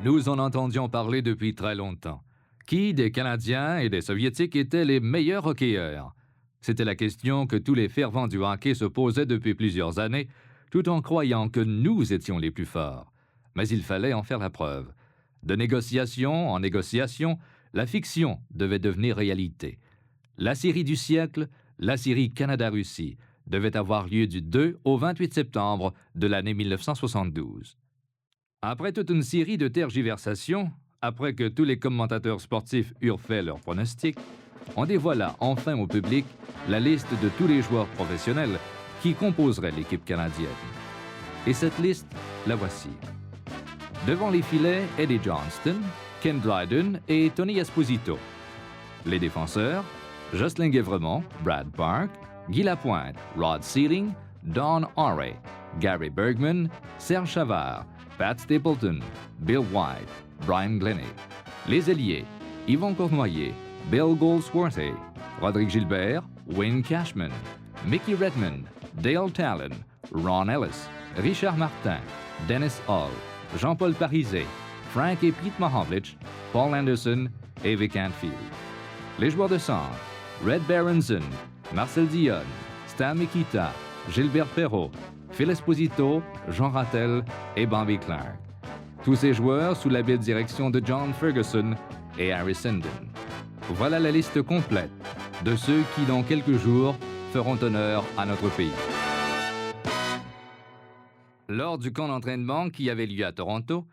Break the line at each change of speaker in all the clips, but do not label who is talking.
Nous en entendions parler depuis très longtemps. Qui des Canadiens et des Soviétiques étaient les meilleurs hockeyeurs? C'était la question que tous les fervents du hockey se posaient depuis plusieurs années, tout en croyant que nous étions les plus forts. Mais il fallait en faire la preuve. De négociation en négociation, la fiction devait devenir réalité. La série du siècle, la série Canada-Russie, devait avoir lieu du 2 au 28 septembre de l'année 1972. Après toute une série de tergiversations, après que tous les commentateurs sportifs eurent fait leurs pronostics, on dévoila enfin au public la liste de tous les joueurs professionnels qui composeraient l'équipe canadienne. Et cette liste, la voici. Devant les filets, Eddie Johnston, Ken Dryden et Tony Esposito. Les défenseurs, Jocelyn Guevremont, Brad Park, Guy Lapointe, Rod Sealing, Don Horry, Gary Bergman, Serge Chavard, Pat Stapleton, Bill White, Brian Glennie. Les ailiers, Yvon Cournoyer, Bill Goldsworthy, Rodrigue Gilbert, Wayne Cashman, Mickey Redmond, Dale Talon, Ron Ellis, Richard Martin, Dennis Hall, Jean-Paul Parisé, Frank et Pete Mahovlich, Paul Anderson et Vic Anfield. Les joueurs de centre, Red Berenson, Marcel Dionne, Stan Mikita, Gilbert Perrault, Phil Esposito, Jean Rattel et Bobby Clark. Tous ces joueurs sous l'habile direction de John Ferguson et Harry Sinden. Voilà la liste complète de ceux qui, dans quelques jours, feront honneur à notre pays. Lors du camp d'entraînement qui avait lieu à Toronto,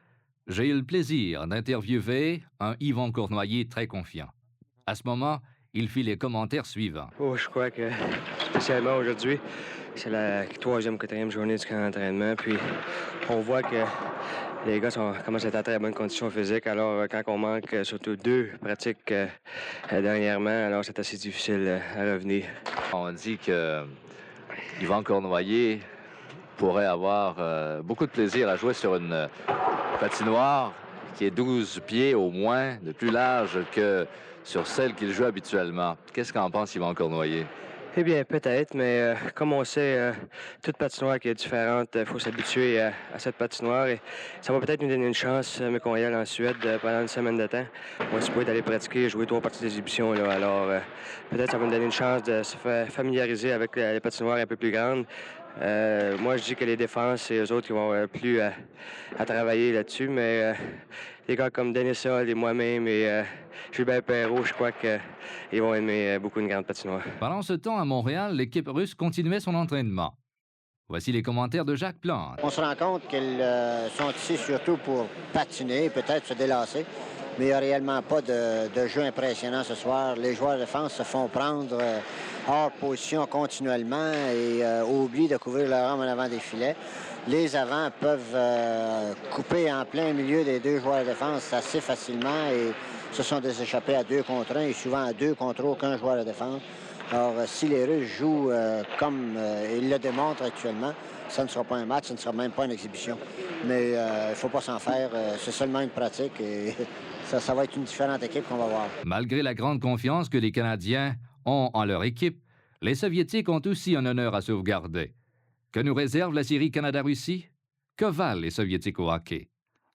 j'ai eu le plaisir d'interviewer un Yvon Cournoyer très confiant. À ce moment, il fit les commentaires suivants.
Oh, je crois que, spécialement aujourd'hui, c'est la 3e, 4e journée du camp d'entraînement. Puis, on voit que les gars commencent à être en très bonne condition physique. Alors, quand on manque surtout 2 pratiques dernièrement, alors c'est assez difficile à revenir.
On dit que Yvon Cournoyer pourrait avoir beaucoup de plaisir à jouer sur une patinoire qui est 12 pieds au moins de plus large que sur celle qu'il joue habituellement. Qu'est-ce qu'en pense Yvon Cournoyer?
Eh bien, peut-être, mais comme on sait, toute patinoire qui est différente, il faut s'habituer à cette patinoire. Et ça va peut-être nous donner une chance, mais qu'on y aille en Suède pendant une semaine de temps. On va se pouvoir aller pratiquer et jouer 3 parties d'exhibition. Alors, peut-être ça va nous donner une chance de se familiariser avec les patinoires un peu plus grandes. Moi, je dis que les défenses, c'est eux autres qui vont avoir plus à travailler là-dessus, mais les gars comme Dennis Hall et moi-même et Gilbert Perrault, je crois qu'ils vont aimer beaucoup une grande patinoire.
Pendant ce temps, à Montréal, l'équipe russe continuait son entraînement. Voici les commentaires de Jacques Plante.
On se rend compte qu'ils sont ici surtout pour patiner, peut-être se délasser, mais il n'y a réellement pas de jeu impressionnant ce soir. Les joueurs de défense se font prendre hors position continuellement et oublient de couvrir leur arme en avant des filets. Les avants peuvent couper en plein milieu des 2 joueurs de défense assez facilement et ce sont des échappées à 2 contre 1 et souvent à 2 contre aucun joueur de défense. Alors, si les Russes jouent comme ils le démontrent actuellement, ça ne sera pas un match, ce ne sera même pas une exhibition. Mais il ne faut pas s'en faire, c'est seulement une pratique et ça va être une différente équipe qu'on va voir.
Malgré la grande confiance que les Canadiens ont en leur équipe, les Soviétiques ont aussi un honneur à sauvegarder. Que nous réserve la série Canada-Russie? Que valent les Soviétiques au hockey?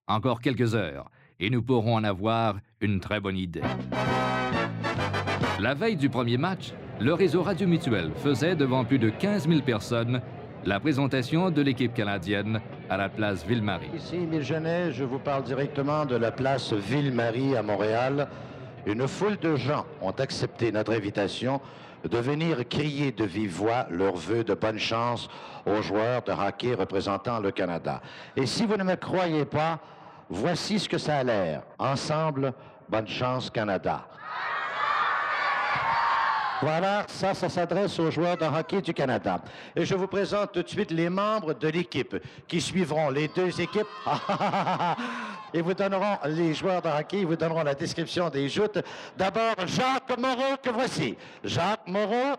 Encore quelques heures, et nous pourrons en avoir une très bonne idée. La veille du premier match, le réseau Radio Mutuel faisait devant plus de 15 000 personnes la présentation de l'équipe canadienne à la place Ville-Marie.
Ici, Émile Genet, je vous parle directement de la place Ville-Marie à Montréal. Une foule de gens ont accepté notre invitation de venir crier de vive voix leurs vœux de bonne chance aux joueurs de hockey représentant le Canada. Et si vous ne me croyez pas, voici ce que ça a l'air. Ensemble, bonne chance Canada. Voilà, ça s'adresse aux joueurs de hockey du Canada. Et je vous présente tout de suite les membres de l'équipe qui suivront les 2 équipes. Et vous donneront, les joueurs de hockey, vous donneront la description des joutes. D'abord, Jacques Moreau, que voici. Jacques Moreau,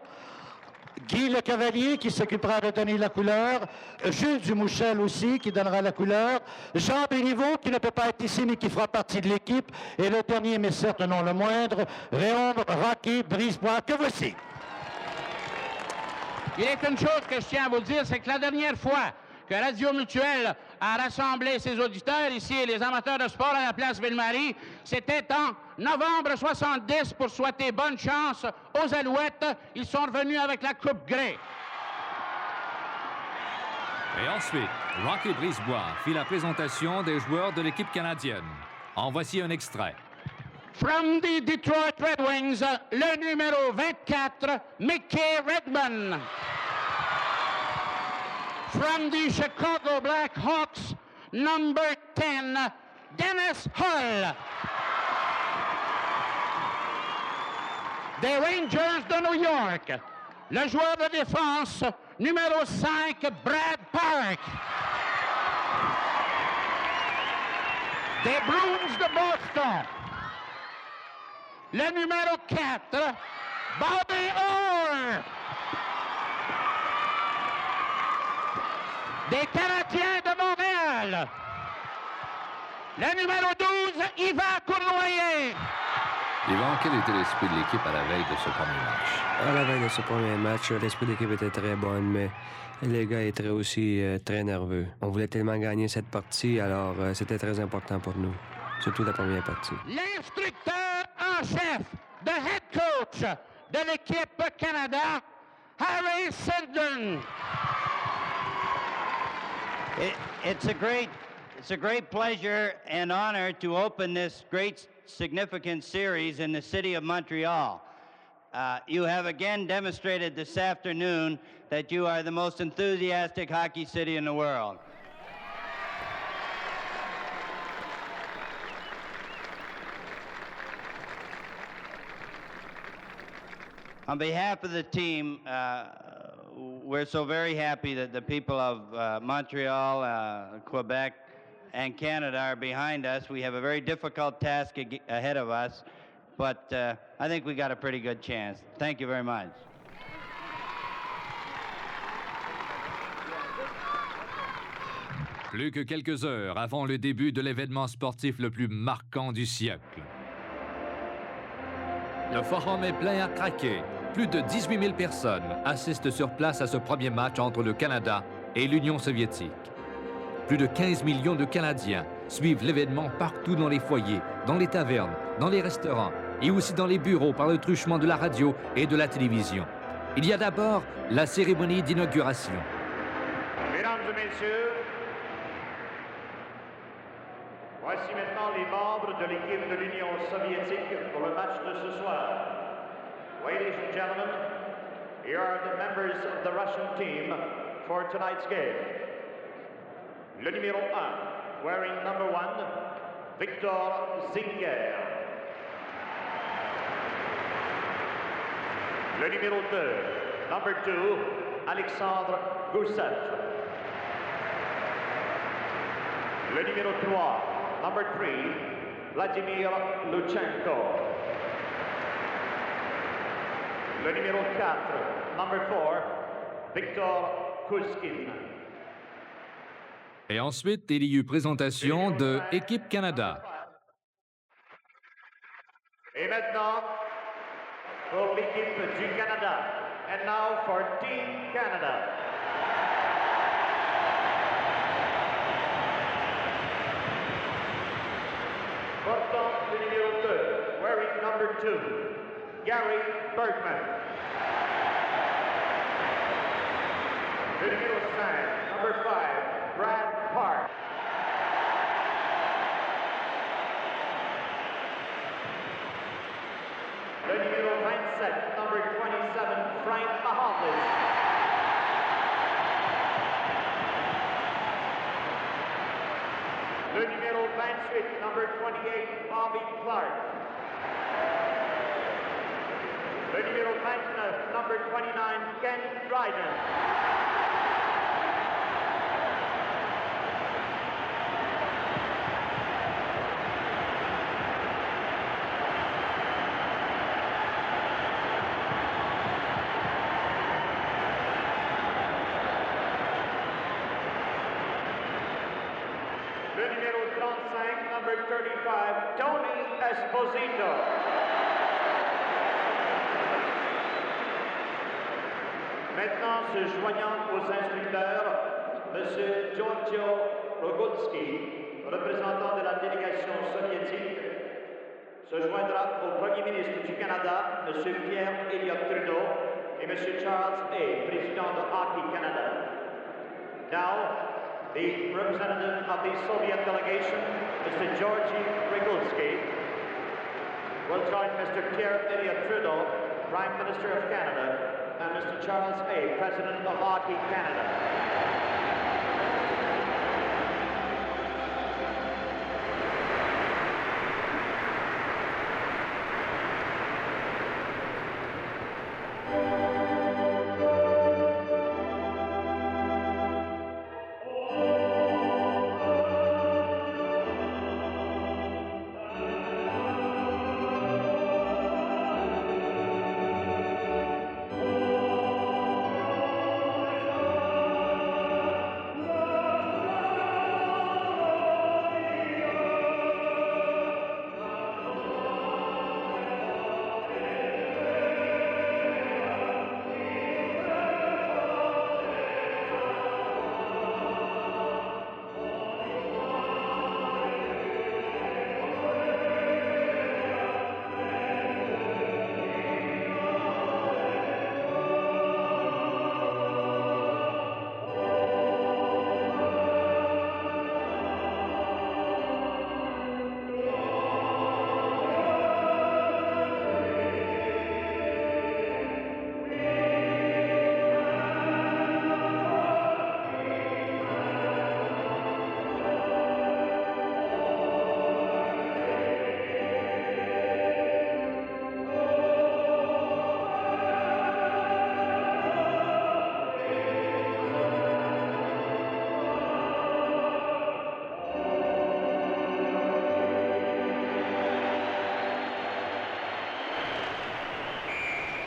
Guy Le Cavalier, qui s'occupera de donner la couleur. Jules Dumouchel aussi, qui donnera la couleur. Jean Béliveau, qui ne peut pas être ici, mais qui fera partie de l'équipe. Et le dernier, mais certes non le moindre, Réaume Rocky Brisebois, que voici.
Il est une chose que je tiens à vous dire, c'est que la dernière fois que Radio Mutuelle à rassembler ses auditeurs ici et les amateurs de sport à la place Ville-Marie. C'était en novembre 70 pour souhaiter bonne chance aux Alouettes. Ils sont revenus avec la Coupe Grey.
Et ensuite, Rocky Brisebois fit la présentation des joueurs de l'équipe canadienne. En voici un extrait.
From the Detroit Red Wings, le numéro 24, Mickey Redmond. From the Chicago Blackhawks, number 10, Dennis Hull. Des Rangers de New York, le joueur de défense, numéro 5, Brad Park. Des Bruins de Boston, le numéro 4, Bobby Orr. Des Canadiens de Montréal, le numéro 12, Yvan Cournoyer.
Yvan, quel était l'esprit de l'équipe à la veille de ce premier match?
À la veille de ce premier match, l'esprit de l'équipe était très bon, mais les gars étaient aussi très nerveux. On voulait tellement gagner cette partie, alors c'était très important pour nous, surtout la première partie.
L'instructeur en chef, the head coach de l'équipe Canada, Harry Seldon.
It's a great pleasure and honor to open this great significant series in the city of Montreal. You have again demonstrated this afternoon that you are the most enthusiastic hockey city in the world. On behalf of the team, we're so very happy that the people of Montreal, Quebec, and Canada are behind us. We have a very difficult task ahead of us, but I think we got a pretty good chance. Thank you very much.
Plus que quelques heures avant le début de l'événement sportif le plus marquant du siècle. Le forum est plein à craquer. Plus de 18 000 personnes assistent sur place à ce premier match entre le Canada et l'Union soviétique. Plus de 15 millions de Canadiens suivent l'événement partout dans les foyers, dans les tavernes, dans les restaurants et aussi dans les bureaux par le truchement de la radio et de la télévision. Il y a d'abord la cérémonie d'inauguration.
Mesdames et messieurs, voici maintenant les membres de l'équipe de l'Union soviétique pour le match de ce soir. Ladies and gentlemen, here are the members of the Russian team for tonight's game. Le numéro 1, wearing number 1, Victor Zinger. Le numéro 2, number 2, Alexandre Goussev. Le numéro 3, number 3, Vladimir Luchenko. Le numéro 4, number 4, Victor Kuskin.
Et ensuite, il y eut présentation de Équipe Canada.
Et maintenant, pour l'équipe du Canada. And now for Team Canada. Portant le numéro 2, wearing number 2, Gary Bergman. Le numéro 5, number 5, Brad Park. Le numéro 27, number 27, Frank Mahomes. Le numéro 28, number 28, Bobby Clark. Le numéro 29, number 29, Ken Dryden. Le numéro 35, number 35, Tony Esposito. Maintenant, se joignant aux instructeurs, M. Giorgio Rogulski, représentant de la délégation soviétique, se joindra au Premier ministre du Canada, M. Pierre Elliott Trudeau, et M. Charles A., président de Hockey Canada. Now, the representative of the Soviet delegation, Mr. Georgy Rogulski, will join Mr. Pierre Elliott Trudeau, Prime Minister of Canada, and Mr. Charles A., President of Hockey Canada.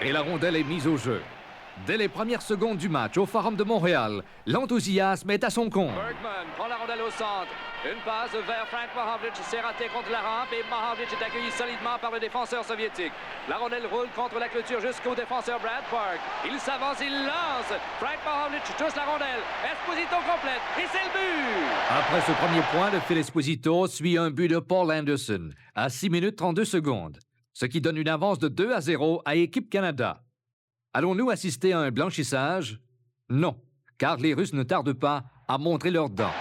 Et la rondelle est mise au jeu. Dès les premières secondes du match au Forum de Montréal, l'enthousiasme est à son compte.
Bergman prend la rondelle au centre. Une passe vers Frank Mahovlich, c'est raté contre la rampe et Mahovlich est accueilli solidement par le défenseur soviétique. La rondelle roule contre la clôture jusqu'au défenseur Brad Park. Il s'avance, il lance. Frank Mahovlich touche la rondelle. Esposito complète et c'est le but!
Après ce premier point, le Phil Esposito suit un but de Paul Anderson à 6 minutes 32 secondes, ce qui donne une avance de 2-0 à Équipe Canada. Allons-nous assister à un blanchissage? Non, car les Russes ne tardent pas à montrer leurs dents.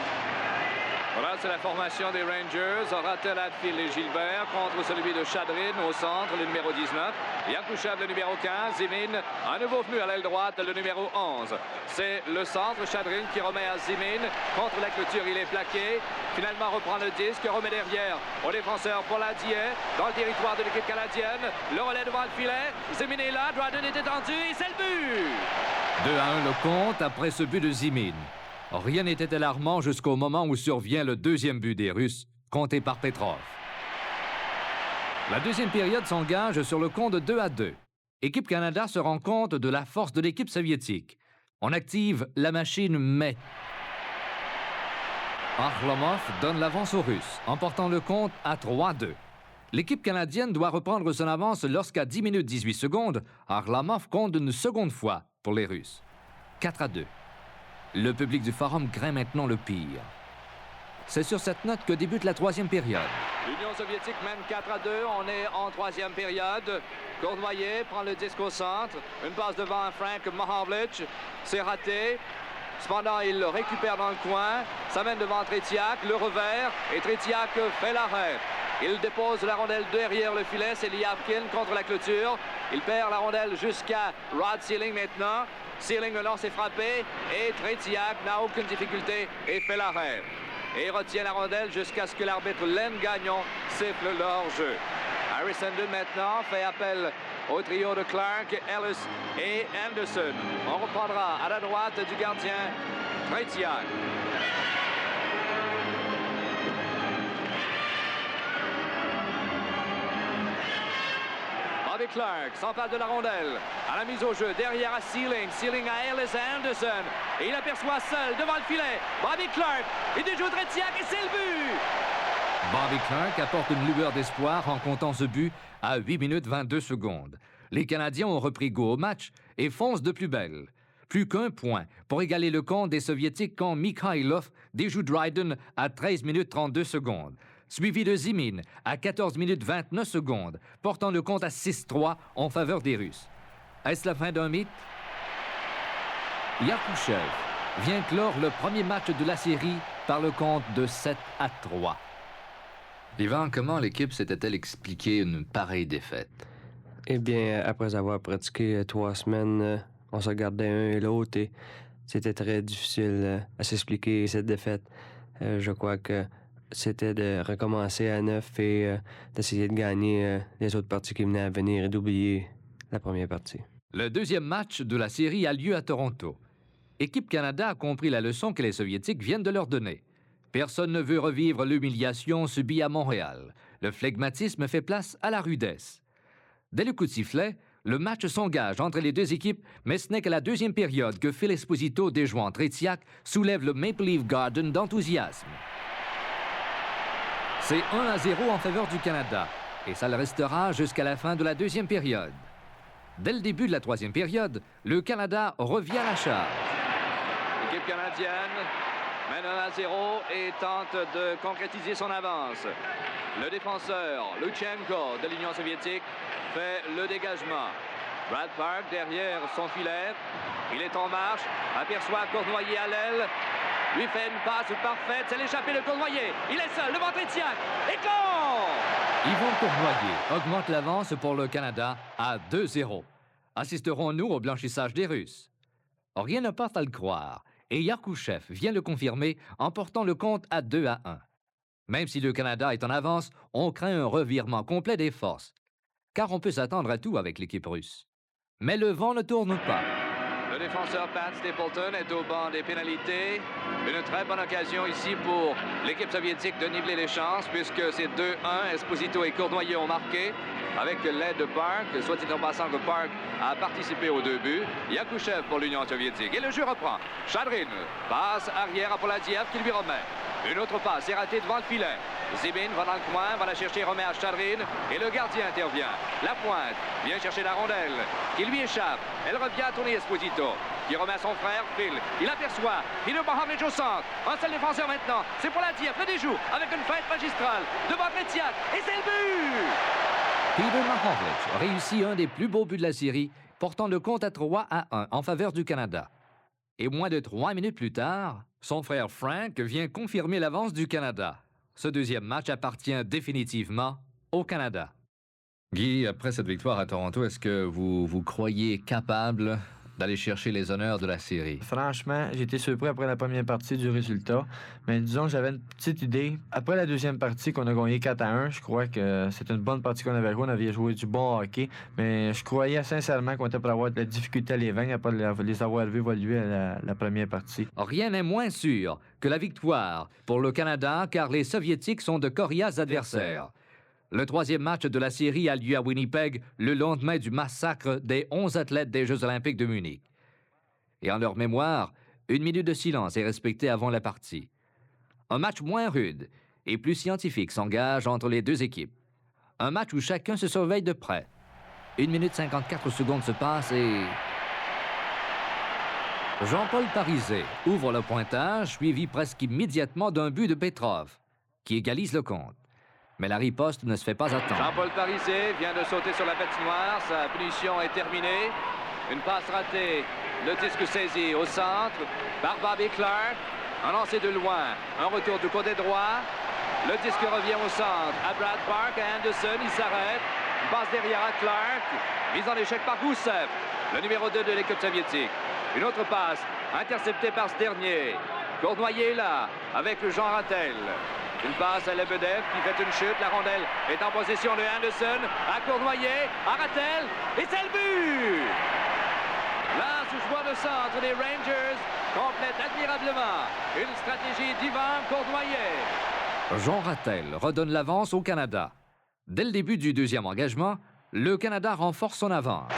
Voilà, c'est la formation des Rangers. Rattel, Hadfield et Gilbert contre celui de Chadrin au centre, le numéro 19. Yakouchev, le numéro 15. Zimin, un nouveau venu à l'aile droite, le numéro 11. C'est le centre, Chadrin qui remet à Zimin. Contre la clôture, il est plaqué. Finalement, reprend le disque, remet derrière au défenseur Polladier dans le territoire de l'équipe canadienne. Le relais devant le filet. Zimin est là, Dryden est étendu et c'est le but!
2-1 le compte après ce but de Zimin. Rien n'était alarmant jusqu'au moment où survient le deuxième but des Russes, compté par Petrov. La deuxième période s'engage sur le compte de 2-2. Équipe Canada se rend compte de la force de l'équipe soviétique. On active la machine mais. Arlomov donne l'avance aux Russes, en portant le compte à 3-2. L'équipe canadienne doit reprendre son avance lorsqu'à 10 minutes 18 secondes, Arlomov compte une seconde fois pour les Russes. 4-2. Le public du Forum craint maintenant le pire. C'est sur cette note que débute la troisième période.
L'Union soviétique mène 4-2. On est en troisième période. Cournoyer prend le disque au centre. Une passe devant Frank Mahovlich. C'est raté. Cependant, il le récupère dans le coin. Ça mène devant Tretiak. Le revers. Et Tretiak fait l'arrêt. Il dépose la rondelle derrière le filet. C'est Lyapkin contre la clôture. Il perd la rondelle jusqu'à Rod Sealing maintenant. Sealing le lance est frappé. Et Tretiak n'a aucune difficulté et fait l'arrêt. Et retient la rondelle jusqu'à ce que l'arbitre Len Gagnon siffle leur jeu. Harrison maintenant fait appel au trio de Clark, Ellis et Anderson. On reprendra à la droite du gardien Tretiak. Bobby Clark s'empare de la rondelle. À la mise au jeu, derrière à Sealing. Sealing à Ellis et Anderson. Et il aperçoit seul devant le filet. Bobby Clark. Il déjoue Tretiak et c'est le but!
Bobby Clark apporte une lueur d'espoir en comptant ce but à 8 minutes 22 secondes. Les Canadiens ont repris goût au match et foncent de plus belle. Plus qu'un point pour égaler le compte des Soviétiques quand Mikhailov déjoue Dryden à 13 minutes 32 secondes, suivi de Zimin à 14 minutes 29 secondes, portant le compte à 6-3 en faveur des Russes. Est-ce la fin d'un mythe? Yakushev vient clore le premier match de la série par le compte de 7-3.
Yvan, comment l'équipe s'était-elle expliqué une pareille défaite?
Eh bien, après avoir pratiqué 3 semaines, on se regardait un et l'autre et c'était très difficile à s'expliquer cette défaite. Je crois que c'était de recommencer à neuf et d'essayer de gagner les autres parties qui venaient à venir et d'oublier la première partie.
Le deuxième match de la série a lieu à Toronto. Équipe Canada a compris la leçon que les Soviétiques viennent de leur donner. Personne ne veut revivre l'humiliation subie à Montréal. Le flegmatisme fait place à la rudesse. Dès le coup de sifflet, le match s'engage entre les deux équipes, mais ce n'est qu'à la deuxième période que Phil Esposito, déjouant Tretiak, soulève le Maple Leaf Garden d'enthousiasme. C'est 1-0 en faveur du Canada, et ça le restera jusqu'à la fin de la deuxième période. Dès le début de la troisième période, le Canada revient à la charge.
L'équipe canadienne mène 1-0 et tente de concrétiser son avance. Le défenseur Luchenko de l'Union soviétique fait le dégagement. Brad Park derrière son filet. Il est en marche, aperçoit Cournoyer à l'aile. Lui fait une passe parfaite, c'est l'échappée de Cournoyer. Il est seul devant Tretiak. Et goal!
Yvon Cournoyer augmente l'avance pour le Canada à 2-0. Assisterons-nous au blanchissage des Russes? Rien ne porte à le croire, et Yakushev vient le confirmer en portant le compte à 2-1. Même si le Canada est en avance, on craint un revirement complet des forces, car on peut s'attendre à tout avec l'équipe russe. Mais le vent ne tourne pas.
Le défenseur Pat Stapleton est au banc des pénalités. Une très bonne occasion ici pour l'équipe soviétique de niveler les chances, puisque c'est 2-1. Esposito et Cournoyer ont marqué avec l'aide de Park. Soit-il en passant que Park a participé aux 2 buts. Yakushev pour l'Union soviétique. Et le jeu reprend. Chadrin passe arrière à Poladiev qui lui remet. Une autre passe est ratée devant le filet. Zibin va dans le coin, va la chercher, remet à Chadrin et le gardien intervient. La pointe vient chercher la rondelle qui lui échappe. Elle revient à tourner Esposito qui remet à son frère Phil. Il aperçoit Peter Mahavlich au centre. Un seul défenseur maintenant. C'est Poladiev, le déjoue avec une fête magistrale devant Tretiak et c'est le but!
Peter Mahavlich réussit un des plus beaux buts de la série, portant le compte à 3-1 en faveur du Canada. Et moins de 3 minutes plus tard, son frère Frank vient confirmer l'avance du Canada. Ce deuxième match appartient définitivement au Canada.
Guy, après cette victoire à Toronto, est-ce que vous croyez capable d'aller chercher les honneurs de la série?
Franchement, j'ai été surpris après la première partie du résultat. Mais disons que j'avais une petite idée. Après la deuxième partie qu'on a gagné 4-1, je crois que c'était une bonne partie qu'on avait jouée. On avait joué du bon hockey. Mais je croyais sincèrement qu'on était pour avoir de la difficulté à les vaincre après les avoir vus évoluer à la première partie.
Rien n'est moins sûr que la victoire pour le Canada, car les Soviétiques sont de coriaces adversaires. Le troisième match de la série a lieu à Winnipeg le lendemain du massacre des 11 athlètes des Jeux olympiques de Munich. Et en leur mémoire, 1 minute de silence est respectée avant la partie. Un match moins rude et plus scientifique s'engage entre les deux équipes. Un match où chacun se surveille de près. 1 minute 54 secondes se passent et... Jean-Paul Parisé ouvre le pointage, suivi presque immédiatement d'un but de Petrov, qui égalise le compte. Mais la riposte ne se fait pas attendre.
Jean-Paul Parisé vient de sauter sur la patinoire. Sa punition est terminée. Une passe ratée. Le disque saisi au centre par Bobby Clark. Un lancer de loin. Un retour du côté droit. Le disque revient au centre à Brad Park, à Anderson. Il s'arrête. Il passe derrière à Clark. Mise en échec par Gusev, le numéro 2 de l'équipe soviétique. Une autre passe interceptée par ce dernier. Cournoyer est là avec Jean Rattel. Une passe à Lebedev qui fait une chute. La rondelle est en possession de Anderson. À Cournoyer, à Rattel. Et c'est le but! Là, ce joueur de centre des Rangers complète admirablement une stratégie d'Yvan Cournoyer.
Jean Rattel redonne l'avance au Canada. Dès le début du deuxième engagement, le Canada renforce son avance.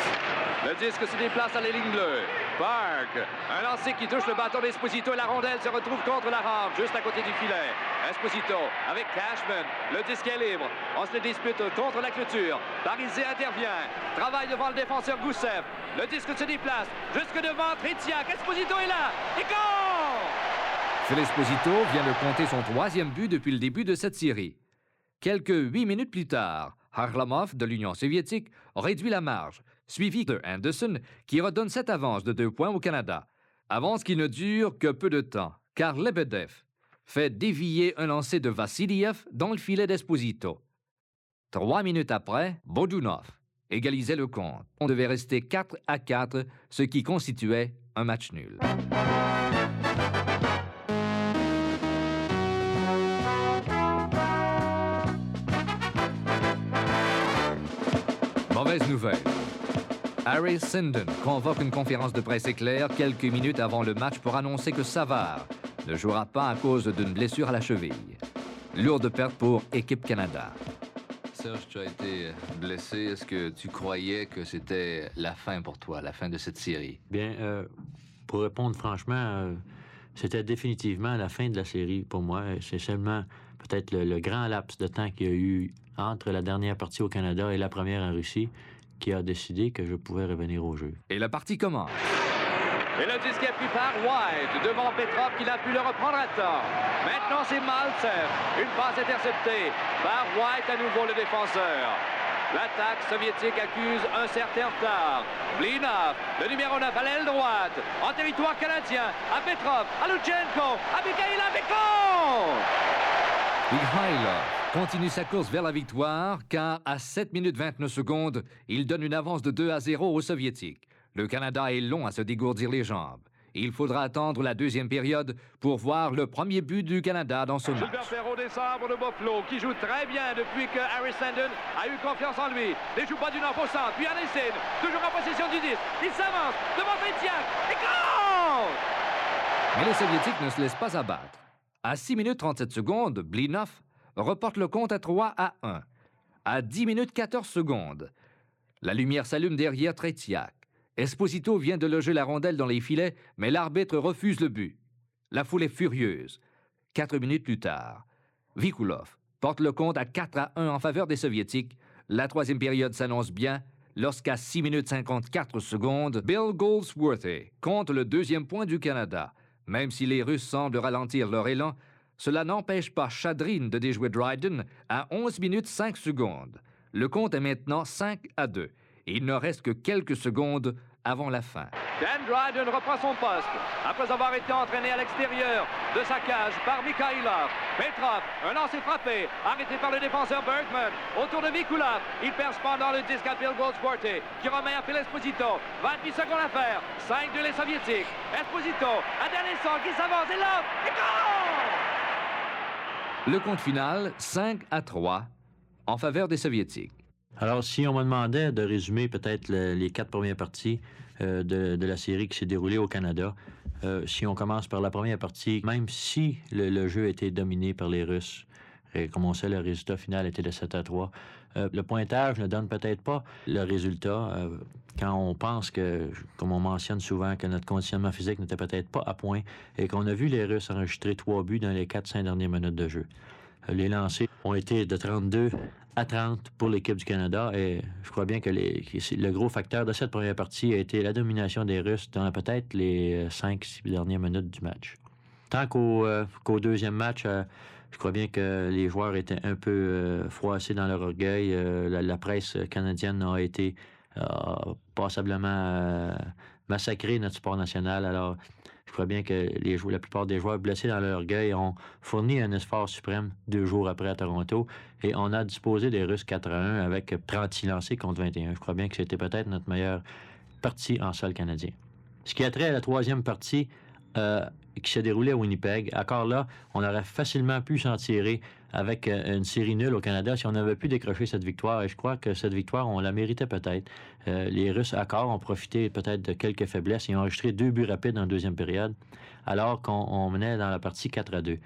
Le disque se déplace à la ligne bleue. Park, un lancer qui touche le bâton d'Esposito et la rondelle se retrouve contre la rampe, juste à côté du filet. Esposito avec Cashman, le disque est libre. On se le dispute contre la clôture. Parisé intervient, travaille devant le défenseur Gousseff. Le disque se déplace jusque devant Tretiak. Esposito est là et goal!
Phil Esposito vient de compter son 3e but depuis le début de cette série. Quelques 8 minutes plus tard, Harlamov de l'Union soviétique réduit la marge, suivi de Anderson qui redonne cette avance de 2 points au Canada. Avance qui ne dure que peu de temps, car Lebedev fait dévier un lancer de Vassiliev dans le filet d'Esposito. 3 minutes après, Bodunov égalisait le compte. On devait rester 4-4, ce qui constituait un match nul. Mauvaise nouvelle. Harry Sinden convoque une conférence de presse éclair quelques minutes avant le match pour annoncer que Savard ne jouera pas à cause d'une blessure à la cheville. Lourde perte pour Équipe Canada.
Serge, tu as été blessé. Est-ce que tu croyais que c'était la fin pour toi, la fin de cette série?
Bien, pour répondre franchement, c'était définitivement la fin de la série pour moi. C'est seulement peut-être le grand laps de temps qu'il y a eu entre la dernière partie au Canada et la première en Russie qui a décidé que je pouvais revenir au jeu.
Et la partie commence.
Et le disque est pris par White, devant Petrov, qui a pu le reprendre à temps. Maintenant, c'est Maltsev. Une passe interceptée par White, à nouveau le défenseur. L'attaque soviétique accuse un certain retard. Blinov, le numéro 9 à l'aile droite, en territoire canadien, à Petrov, à Luchenko, à Mikhailov et compte!
Mikhailov continue sa course vers la victoire, car à 7 minutes 29 secondes, il donne une avance de 2-0 aux Soviétiques. Le Canada est long à se dégourdir les jambes. Il faudra attendre la deuxième période pour voir le premier but du Canada dans ce match.
Gilbert Perrault décembre de Buffalo, qui joue très bien depuis que Harry Sinden a eu confiance en lui. Ne joue pas du nord au centre, puis Anderson, toujours en possession du disque. Il s'avance devant Tretiak et compte!
Mais les Soviétiques ne se laissent pas abattre. À 6 minutes 37 secondes, Blinov reporte le compte à 3-1. À 10 minutes 14 secondes, la lumière s'allume derrière Tretiak. Esposito vient de loger la rondelle dans les filets, mais l'arbitre refuse le but. La foule est furieuse. 4 minutes plus tard, Vikulov porte le compte à 4-1 en faveur des Soviétiques. La troisième période s'annonce bien lorsqu'à 6 minutes 54 secondes, Bill Goldsworthy compte le deuxième point du Canada. Même si les Russes semblent ralentir leur élan, cela n'empêche pas Chadrin de déjouer Dryden à 11 minutes 5 secondes. Le compte est maintenant 5-2. Il ne reste que quelques secondes avant la fin.
Dan Dryden reprend son poste après avoir été entraîné à l'extérieur de sa cage par Mikhailov. Petrov, un lancer frappé, arrêté par le défenseur Bergman. Autour de Vikulov, il perd cependant le disque à Bill Goldsworthy, qui remet à Phil Esposito. 28 secondes à faire. 5-2 les Soviétiques. Esposito, un dernier sort qui s'avance et là, et goal!
Le compte final, 5-3 en faveur des Soviétiques.
Alors, si on me demandait de résumer peut-être les 4 premières parties de la série qui s'est déroulée au Canada, si on commence par la première partie, même si le jeu était dominé par les Russes, et comme on sait, le résultat final était de 7-3, le pointage ne donne peut-être pas le résultat quand on pense que, comme on mentionne souvent, que notre conditionnement physique n'était peut-être pas à point et qu'on a vu les Russes enregistrer 3 buts dans les 4-5 dernières minutes de jeu. Les lancers ont été de 32 à 30 pour l'équipe du Canada et je crois bien que le gros facteur de cette première partie a été la domination des Russes dans peut-être les 5-6 dernières minutes du match. Tant qu'au deuxième match, je crois bien que les joueurs étaient un peu froissés dans leur orgueil. La presse canadienne a été passablement massacré notre sport national. Alors, je crois bien que la plupart des joueurs blessés dans leur orgueil ont fourni un effort suprême 2 jours après à Toronto et on a disposé des Russes 4-1 avec 36 lancés contre 21. Je crois bien que c'était peut-être notre meilleure partie en sol canadien. Ce qui a trait à la troisième partie qui s'est déroulée à Winnipeg, encore là, on aurait facilement pu s'en tirer avec une série nulle au Canada si on avait pu décrocher cette victoire. Et je crois que cette victoire, on la méritait peut-être. Les Russes, accord, ont profité peut-être de quelques faiblesses et ont enregistré 2 buts rapides en deuxième période, alors qu'on menait dans la partie 4-2.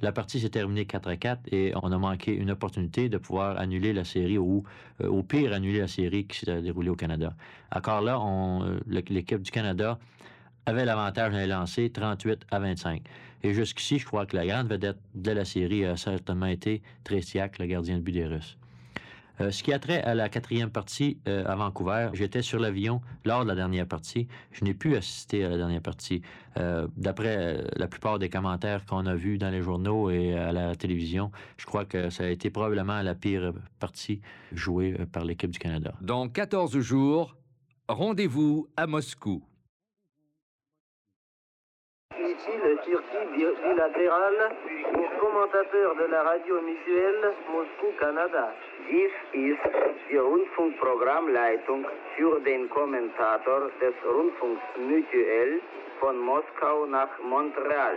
La partie s'est terminée 4-4 et on a manqué une opportunité de pouvoir annuler la série ou, au pire, annuler la série qui s'est déroulée au Canada. Encore là, l'équipe du Canada avait l'avantage dans les lancers, 38-25. Et jusqu'ici, je crois que la grande vedette de la série a certainement été Tretiak, le gardien de but des Russes. Ce qui a trait à la 4e partie à Vancouver, j'étais sur l'avion lors de la dernière partie. Je n'ai pu assister à la dernière partie. D'après la plupart des commentaires qu'on a vus dans les journaux et à la télévision, je crois que ça a été probablement la pire partie jouée par l'équipe du Canada.
Dans 14 jours, rendez-vous à Moscou.
Ici le circuit bilatéral pour commentateur de la radio mutuelle Moscou-Canada.
Dies ist die Rundfunkprogrammleitung für den Kommentator des Rundfunks Mutuell von Moskau nach Montreal.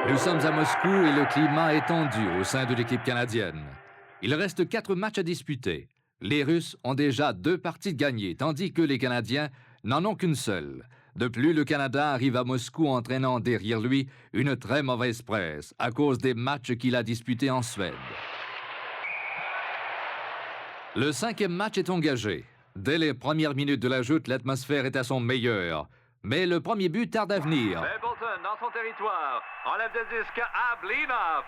Nous sommes à Moscou et le climat est tendu au sein de l'équipe canadienne. Il reste 4 matchs à disputer. Les Russes ont déjà 2 parties gagnées, tandis que les Canadiens n'en ont qu'une seule. De plus, le Canada arrive à Moscou entraînant derrière lui une très mauvaise presse à cause des matchs qu'il a disputés en Suède. Le 5e match est engagé. Dès les premières minutes de la joute, l'atmosphère est à son meilleur. Mais le premier but tarde à venir.
Stapleton dans son territoire, enlève le disque à Blinov.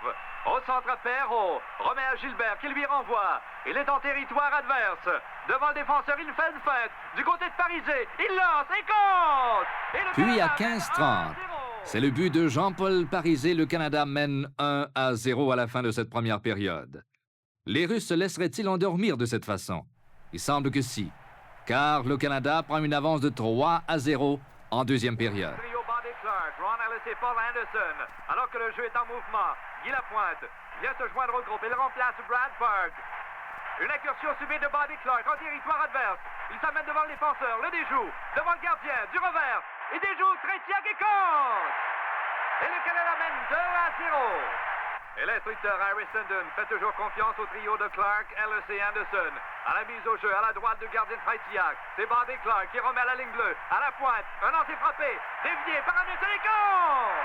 Au centre à Perrault, remet à Gilbert qui lui renvoie. Il est en territoire adverse. Devant le défenseur, il fait une feinte. Du côté de Parisé, il lance et compte.
Puis à 15-30, c'est le but de Jean-Paul Parisé. Le Canada mène 1-0 à la fin de cette première période. Les Russes se laisseraient-ils endormir de cette façon? Il semble que si, car le Canada prend une avance de 3-0 en deuxième période.
Trio Bobby Clark, Ron Ellis et Paul Anderson. Alors que le jeu est en mouvement, Guy Lapointe vient se joindre au groupe. Il remplace Brad Park. Une incursion subie de Bobby Clark en territoire adverse. Il s'amène devant le défenseur, le déjoue, devant le gardien, du revers. Il déjoue, Tretiak et compte! Et le Canada mène 2-0. Et l'instructeur Harrison Dunn fait toujours confiance au trio de Clark, Ellis et Anderson. À la mise au jeu, à la droite du gardien Tretiak, c'est Bobby Clark qui remet à la ligne bleue. À la pointe, un lancer frappé, dévié par Anderson et compte!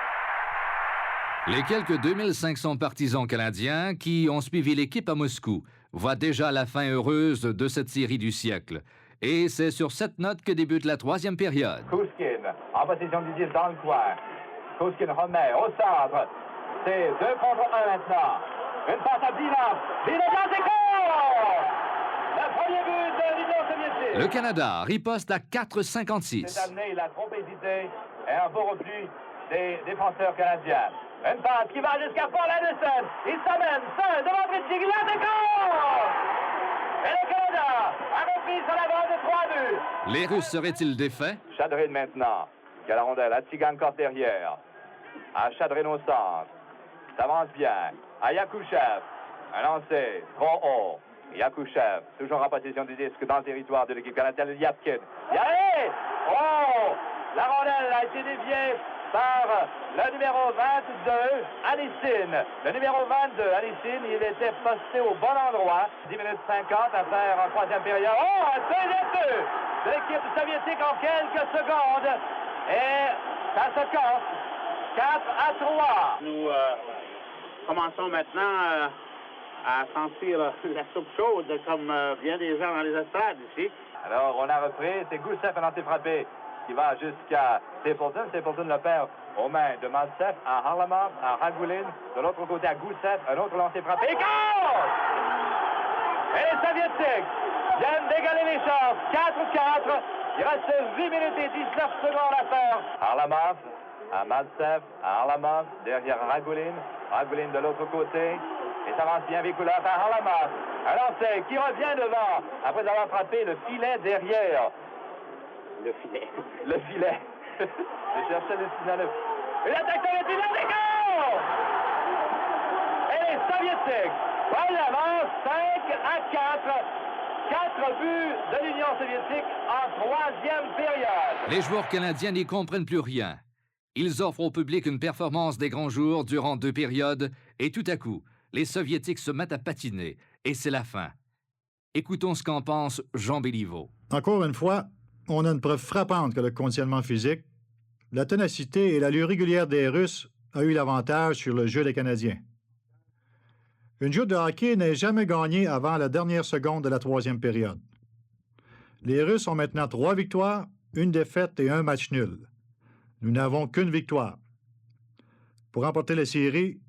Les quelques 2500 partisans canadiens qui ont suivi l'équipe à Moscou voient déjà la fin heureuse de cette série du siècle. Et c'est sur cette note que débute la 3e période.
Kouskine, en possession du 10 dans le coin. Kouskine remet au centre. C'est 2 contre 1 maintenant. Une passe à Blinov. Blinov dans ses corps! Le premier but de l'Union soviétique.
Le Canada riposte à 4,56.
C'est amené, il a trop hésité. Et un beau repli des défenseurs canadiens. Une passe qui va jusqu'à Paul Anderson. Il s'amène seul devant Tretiak. Il a des corps! Et le Canada a repris sur l'avance de 3 buts.
Les Russes seraient-ils défaits?
Chadrin maintenant, qui a la rondelle. À Tsigan encore derrière. À Chadrin au centre. S'avance bien. À Yakouchev. Un lancer trop haut. Yakouchev, toujours en possession du disque dans le territoire de l'équipe canadienne. Yapkin. Allez! Oh! La rondelle a été déviée par le numéro 22, Anicine. Le numéro 22, Anicine, il était posté au bon endroit. 10 minutes 50 à faire en 3e période. Oh! Un deuxième but de l'équipe soviétique en quelques secondes. Et ça se casse. 4-3.
Nous commençons maintenant à sentir la soupe chaude comme bien des gens dans les estrades ici.
Alors, on a repris. C'est Gusev à lancer frappé qui va jusqu'à Stapleton. Stapleton le perd aux mains de Maltsev, à Harlamov, à Ragulin. De l'autre côté, à Gusev, un autre lancer frappé. Et goal! Et les Soviétiques viennent d'égaler les chances. 4-4. Il reste 8 minutes et 19 secondes à faire. Harlamov, à Maltsev, à Harlamov, derrière Ragulin. Ragulin de l'autre côté. Et ça avance bien Vikulov à Harlamov. Un lancer qui revient devant après avoir frappé le filet derrière.
Le filet.
Le filet. Je cherchais le signal. Une attaque soviétique, des goals! Et les Soviétiques prennent l'avance 5-4. 4 buts de l'Union soviétique en 3e période.
Les joueurs canadiens n'y comprennent plus rien. Ils offrent au public une performance des grands jours durant 2 périodes et tout à coup, les Soviétiques se mettent à patiner et c'est la fin. Écoutons ce qu'en pense Jean Béliveau.
Encore une fois, on a une preuve frappante que le conditionnement physique, la ténacité et l'allure régulière des Russes a eu l'avantage sur le jeu des Canadiens. Une joute de hockey n'est jamais gagnée avant la dernière seconde de la 3e période. Les Russes ont maintenant 3 victoires, 1 défaite et 1 match nul. Nous n'avons qu'une victoire. Pour remporter la série,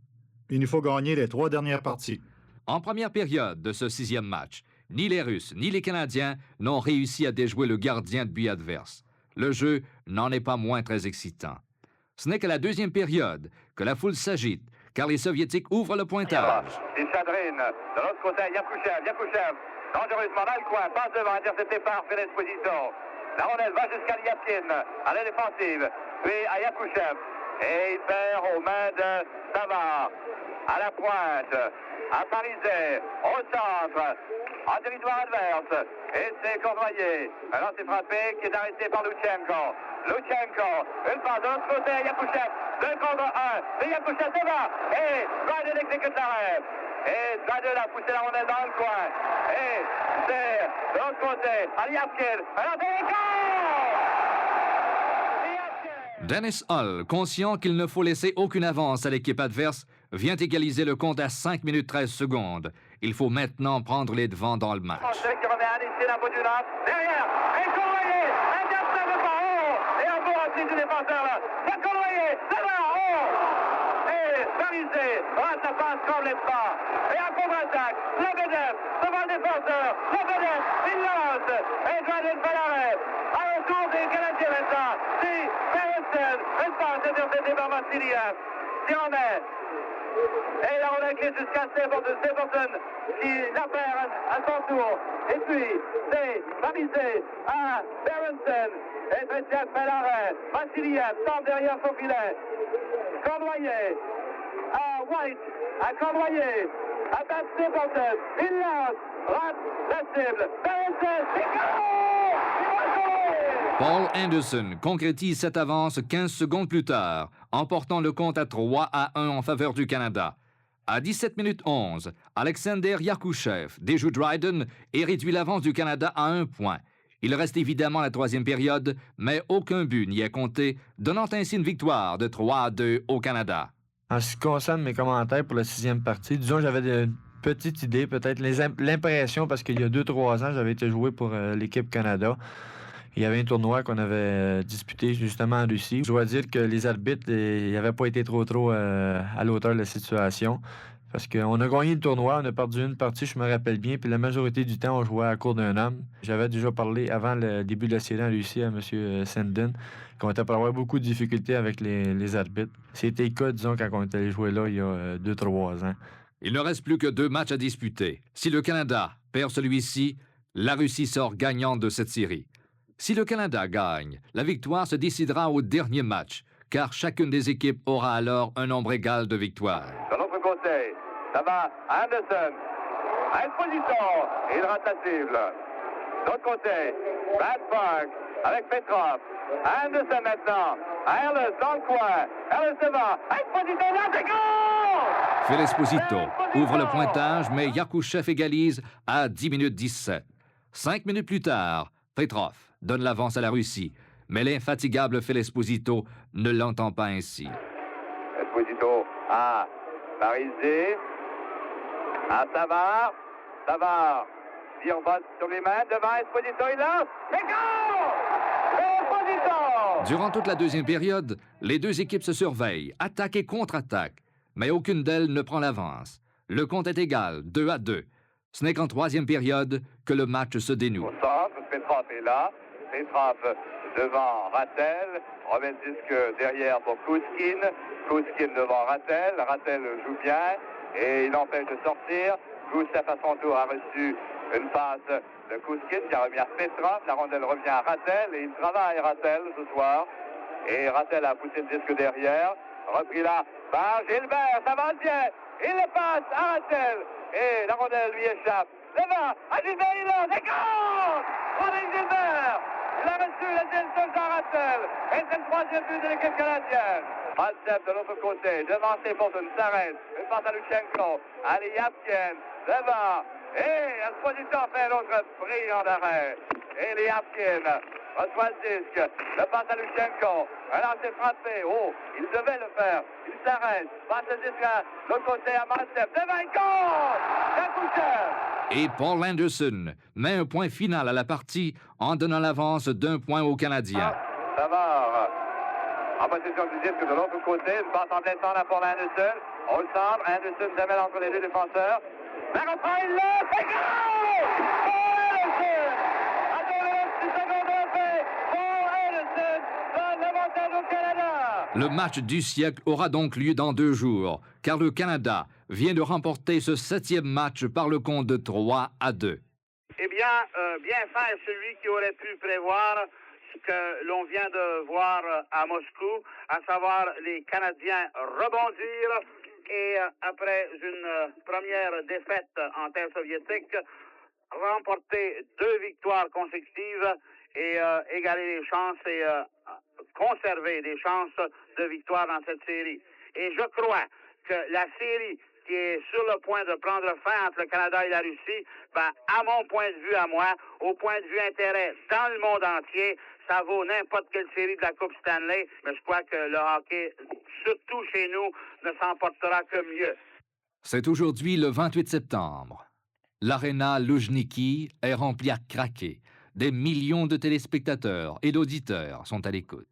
il nous faut gagner les 3 dernières parties.
En première période de ce 6e match, ni les Russes ni les Canadiens n'ont réussi à déjouer le gardien de but adverse. Le jeu n'en est pas moins très excitant. Ce n'est qu'à la 2e période que la foule s'agite, car les Soviétiques ouvrent le pointage.
Il s'adrine. De l'autre côté, Yakushev. Yakushev, dangereusement dans le coin, passe devant, intercepté par Félix Esposito. La rondelle va jusqu'à Liapkin, à la défensive, puis à Yakushev. Et il perd aux mains de Savard. À la pointe, à Parizet, au centre, en territoire adverse. Et c'est Cournoyer. Un lancer frappé qui est arrêté par Lutchenko. Lutchenko, une passe de l'autre côté, Yakushev. 2 contre 1. Et Yakushev devant. Et Dryden exécute l'arrêt. Et Dryden a poussé la rondelle dans le coin. Et c'est de l'autre côté, à Liapkin. Un lancer.
Dennis Hull, conscient qu'il ne faut laisser aucune avance à l'équipe adverse, vient égaliser le compte à 5 minutes 13 secondes. Il faut maintenant prendre les devants dans le match.
Qui remet à ici la bout du lap. Derrière, et Cournoyer, intercepte par haut. Et un beau repli du défenseur là. C'est Cournoyer, devant, haut. Et Parizet, ça passe complètement. Et un contre-attaque, Lebedev, devant le défenseur. Lebedev, il lance. Et Dryden fait l'arrêt. À retour des Canadiens maintenant. Si, Berensen, une passe interceptée par Vassiliev. Qui en met. Et la rondelle clé jusqu'à Stapleton qui la perd à son tour. Et puis, c'est Parizet à Berensen. Et Petchev fait l'arrêt. Vassiliev tente derrière son filet. Cournoyer à White, à Cournoyer, à Stapleton. Il lance, rate la cible. Berensen, c'est
Paul Anderson concrétise cette avance 15 secondes plus tard, emportant le compte à 3-1 en faveur du Canada. À 17 minutes 11, Alexander Yakushev déjoue Dryden et réduit l'avance du Canada à 1 point. Il reste évidemment la 3e période, mais aucun but n'y est compté, donnant ainsi une victoire de 3-2 au Canada.
En ce qui concerne mes commentaires pour la 6e partie, disons que j'avais une petite idée, peut-être l'impression, parce qu'il y a 2-3 ans, j'avais été joué pour l'équipe Canada. Il y avait un tournoi qu'on avait disputé justement en Russie. Je dois dire que les arbitres n'avaient pas été trop à l'auteur de la situation. Parce qu'on a gagné le tournoi, on a perdu une partie, je me rappelle bien, puis la majorité du temps, on jouait à court d'un homme. J'avais déjà parlé avant le début de la série en Russie à M. Sendin, qu'on était pour avoir beaucoup de difficultés avec les arbitres. C'était le cas, disons, quand on était allé jouer là il y a 2-3 ans.
Il ne reste plus que 2 matchs à disputer. Si le Canada perd celui-ci, la Russie sort gagnante de cette série. Si le Canada gagne, la victoire se décidera au dernier match, car chacune des équipes aura alors un nombre égal de victoires.
De l'autre côté, ça va à Anderson. À Esposito, il rate la cible. De l'autre côté, Brad Park avec Petrov. Anderson maintenant. Ellis dans le coin. Ellis devant. Esposito, là, c'est goal!
Phil Esposito ouvre le pointage, mais Yakushev égalise à 10 minutes 17. 5 minutes plus tard, Petrov donne l'avance à la Russie, mais l'infatigable Phil Esposito ne l'entend pas ainsi.
Esposito à Parizet, à Savard. Savard virevolte sur les mains devant Esposito, il lance. C'est goal! Esposito!
Durant toute la 2e période, les 2 équipes se surveillent, attaque et contre-attaque, mais aucune d'elles ne prend l'avance. Le compte est égal, 2-2. Ce n'est qu'en troisième période que le match se dénoue.
Au centre, Petrov est là. Petrov devant Rattel. Remet le disque derrière pour Kouskin. Kouskin devant Rattel. Rattel joue bien et il empêche de sortir. Gusev à son tour a reçu une passe de Kouskin qui a remis à Petrov. La rondelle revient à Rattel et il travaille Rattel ce soir. Et Rattel a poussé le disque derrière. Repris là par Gilbert. Ça va bien. Il le passe à Rattel. Et la rondelle lui échappe. Devant à Gilbert, il lance. Et goal! Robin Gilbert! Il a reçu la deuxième de Rattel. Et c'est le troisième but de l'équipe canadienne. Maltsev de l'autre côté, devant ses fautes, s'arrête. Une passe à Luchenko. Ali Yapkin, devant. Et Esposito fait l'autre brillant d'arrêt. Et Yapkin reçoit le disque. Le passe à Luchenko. Un lancer frappé. Oh, il devait le faire. Il s'arrête. Passe le disque à l'autre côté à Maltsev. Devant un goal! Yakouchev!
Et Paul Anderson met un point final à la partie en donnant l'avance d'un point aux Canadiens.
Savard en possession du disque de l'autre côté. Une passe en descendant à Paul Anderson. Au centre, Anderson se mêle entre les deux défenseurs. La reprend, il l'a fait goal! Paul Anderson! À 6 secondes de fait, Paul Anderson donne l'avantage au Canada.
Le match du siècle aura donc lieu dans 2 jours, car le Canada vient de remporter ce 7e match par le compte de 3-2.
Eh bien, bien faire celui qui aurait pu prévoir ce que l'on vient de voir à Moscou, à savoir les Canadiens rebondir et, après une première défaite en terre soviétique, remporter 2 victoires consécutives et égaler les chances et conserver des chances de victoire dans cette série. Et je crois que la série qui est sur le point de prendre fin entre le Canada et la Russie, à mon point de vue à moi, au point de vue intérêt dans le monde entier, ça vaut n'importe quelle série de la Coupe Stanley, mais je crois que le hockey, surtout chez nous, ne s'emportera que mieux.
C'est aujourd'hui le 28 septembre. L'aréna Loujniki est remplie à craquer. Des millions de téléspectateurs et d'auditeurs sont à l'écoute.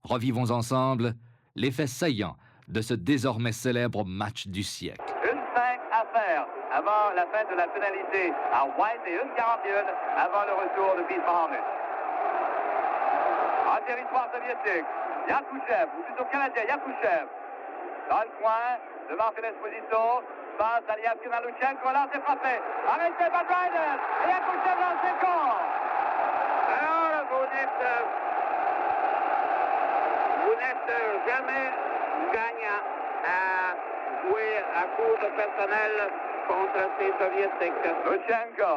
Revivons ensemble les faits saillants de ce désormais célèbre match du siècle.
Une 5 à faire avant la fin de la pénalité à White et une 41 avant le retour de Pete Mahovlich. En territoire soviétique, Yakouchev, ou plutôt canadien, Yakouchev. Dans le coin, devant Philippe Esposito, passe à Yapkin à Luchenko, là c'est frappé. Arrêté par Dryden, et Yakouchev lance le corps.
Alors, vous n'êtes jamais gagnant à jouer à court de personnel contre ces soviétiques.
Luchenko.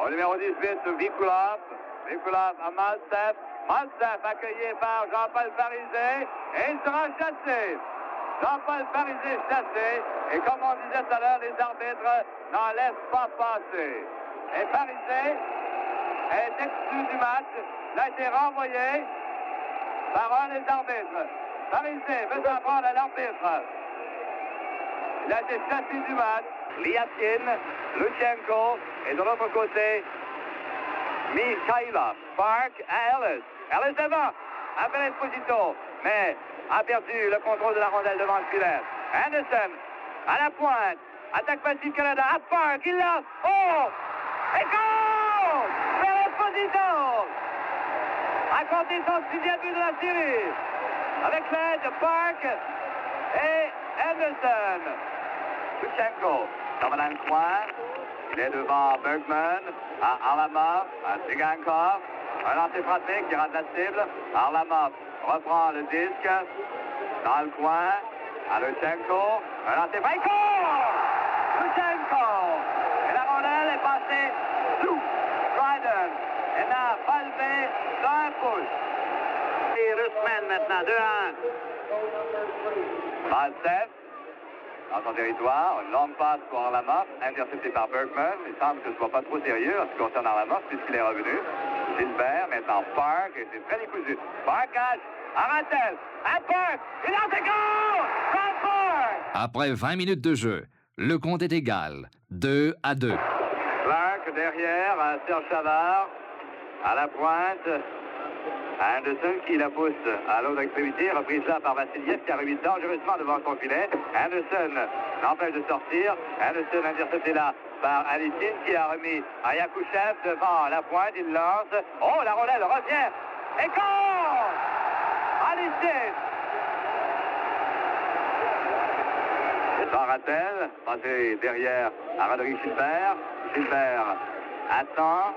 Au numéro 18, Vikulov. Vikulov à Maltsev. Maltsev accueilli par Jean-Paul Parizet. Et il sera chassé. Jean-Paul Parizet chassé. Et comme on disait tout à l'heure, les arbitres n'en laissent pas passer. Et Parizet est exclu du match. Il a été renvoyé par un des arbitres. Parizet veut s'en prendre à l'arbitre. Il a été chassé du match. Lyatkin, Luchenko, et de l'autre côté, Mikhailov. Park à Ellis. Ellis devant, après Esposito, mais a perdu le contrôle de la rondelle devant le filet. Anderson, à la pointe, attaque passive Canada, à Park, il lance, oh! Et goal! Vers Esposito! A compté son 6e but de la série, avec l'aide de Park et Anderson. Luchenko, dans le coin, il est devant Bergman, à Arlamov, à Tsigankov, un lancer frappé qui rate la cible. Arlamov reprend le disque, dans le coin, à Luchenko, un lancer frappé, Luchenko! Et la rondelle est passée sous Dryden, et n'a pas levé d'un pouce.
Et Russman maintenant, 2-1.
Maltsev, dans son territoire, une longue passe pour Arlamov, interceptée par Bergman. Il semble que ce ne soit pas trop sérieux en ce qui concerne Arlamov, puisqu'il est revenu. Gilbert, maintenant Park, et c'est très décousu. Park cache, à Rattel, à Park, il a des goals! Park!
Après 20 minutes de jeu, le compte est égal, 2-2.
Clark derrière, à Serge Savard, à la pointe. Anderson qui la pousse à l'autre extrémité, reprise là par Vassiliev qui a remis dangereusement devant son filet. Anderson l'empêche de sortir. Anderson intercepté là par Alistin qui a remis à Yakouchev devant la pointe. Il lance. Oh, la rondelle revient. Et compte! Alistin! Rattel, passé derrière à Roderick Gilbert. Gilbert attend.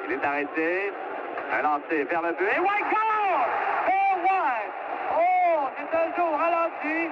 Il est arrêté. Un lancé vers le but. Et White goal! Oh, White! Oh, c'est un jour ralenti.